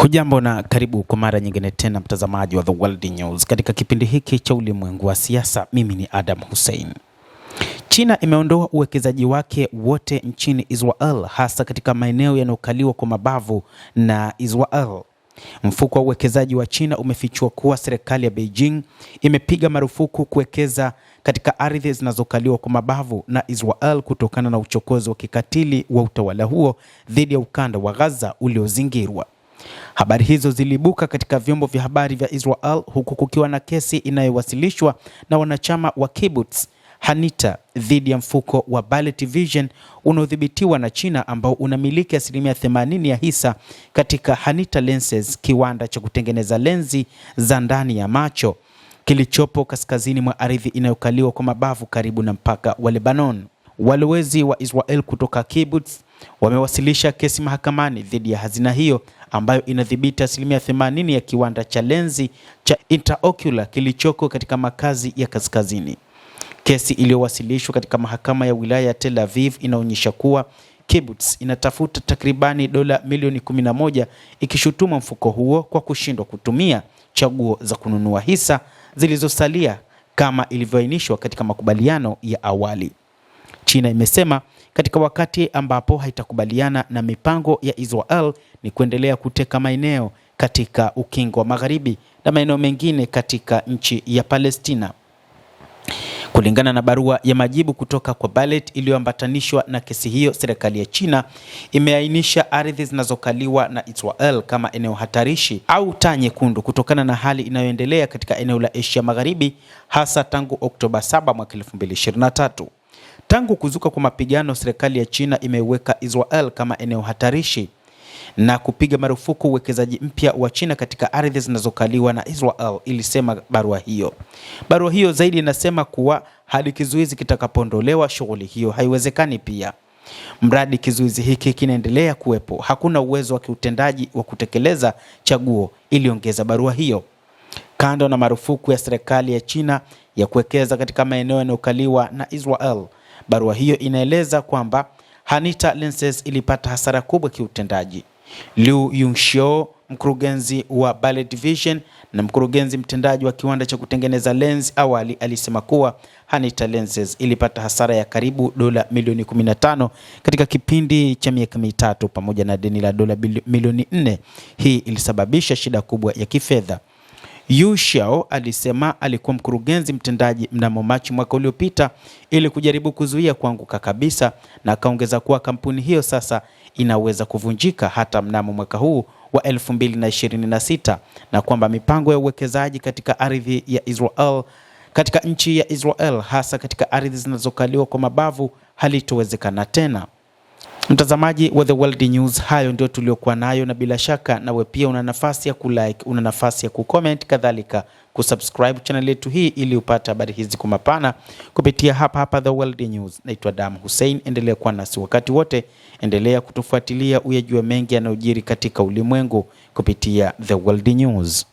Hujambo na karibu kwa mara nyingine tena mtazamaji wa The World News. Katika kipindi hiki cha ulimwengu wa siasa, mimi ni Adam Hussein. China imeondoa uwekezaji wake wote nchini Israel, hasa katika maeneo yanayokaliwa kwa mabavu na Israel. Mfuko wa uwekezaji wa China umefichua kuwa serikali ya Beijing imepiga marufuku kuwekeza katika ardhi zinazokaliwa kwa mabavu na Israel kutokana na uchokozi wa kikatili wa utawala huo dhidi ya ukanda wa Gaza uliozingirwa. Habari hizo ziliibuka katika vyombo vya habari vya Israel huku kukiwa na kesi inayowasilishwa na wanachama wa kibbutz Hanita dhidi ya mfuko wa Ballet Vision unaodhibitiwa na China ambao unamiliki 80% ya hisa katika Hanita Lenses, kiwanda cha kutengeneza lenzi za ndani ya macho kilichopo kaskazini mwa ardhi inayokaliwa kwa mabavu karibu na mpaka wa Lebanon. Walowezi wa Israel kutoka kibbutz wamewasilisha kesi mahakamani dhidi ya hazina hiyo ambayo inadhibiti 80% ya kiwanda cha lenzi cha intraocular kilichoko katika makazi ya kaskazini. Kesi iliyowasilishwa katika mahakama ya wilaya ya Tel Aviv inaonyesha kuwa kibbutz inatafuta takribani dola milioni 11 ikishutuma mfuko huo kwa kushindwa kutumia chaguo za kununua hisa zilizosalia kama ilivyoainishwa katika makubaliano ya awali. China imesema katika wakati ambapo haitakubaliana na mipango ya Israel ni kuendelea kuteka maeneo katika ukingo wa magharibi na maeneo mengine katika nchi ya Palestina. Kulingana na barua ya majibu kutoka kwa Ballet iliyoambatanishwa na kesi hiyo, serikali ya China imeainisha ardhi zinazokaliwa na Israel kama eneo hatarishi au taa nyekundu kutokana na hali inayoendelea katika eneo la Asia Magharibi, hasa tangu Oktoba 7 mwaka 2023. Tangu kuzuka kwa mapigano, serikali ya China imeiweka Israel kama eneo hatarishi na kupiga marufuku uwekezaji mpya wa China katika ardhi zinazokaliwa na Israel, ilisema barua hiyo. Barua hiyo zaidi inasema kuwa hadi kizuizi kitakapoondolewa, shughuli hiyo haiwezekani pia. Mradi kizuizi hiki kinaendelea kuwepo, hakuna uwezo wa kiutendaji wa kutekeleza chaguo, iliongeza barua hiyo. Kando na marufuku ya serikali ya China ya kuwekeza katika maeneo yanayokaliwa na Israel, barua hiyo inaeleza kwamba Hanita Lenses ilipata hasara kubwa kiutendaji. Liu Yongxiao, mkurugenzi wa Ballet Vision na mkurugenzi mtendaji wa kiwanda cha kutengeneza lens, awali alisema kuwa Hanita Lenses ilipata hasara ya karibu dola milioni 15 katika kipindi cha miaka mitatu pamoja na deni la dola milioni 4. Hii ilisababisha shida kubwa ya kifedha. Yu Xiao alisema alikuwa mkurugenzi mtendaji mnamo Machi mwaka uliopita ili kujaribu kuzuia kuanguka kabisa, na akaongeza kuwa kampuni hiyo sasa inaweza kuvunjika hata mnamo mwaka huu wa 2026 na kwamba mipango ya uwekezaji katika ardhi ya Israel, katika nchi ya Israel, hasa katika ardhi zinazokaliwa kwa mabavu, halitowezekana tena. Mtazamaji wa The World News, hayo ndio tuliokuwa nayo, na bila shaka nawe pia una nafasi ya kulike, una nafasi ya kucomment, kadhalika kusubscribe channel yetu hii ili upate habari hizi kwa mapana kupitia hapa The World News. Naitwa Adam Hussein, endelea kuwa nasi wakati wote, endelea kutufuatilia uyajue mengi yanayojiri katika ulimwengu kupitia The World News.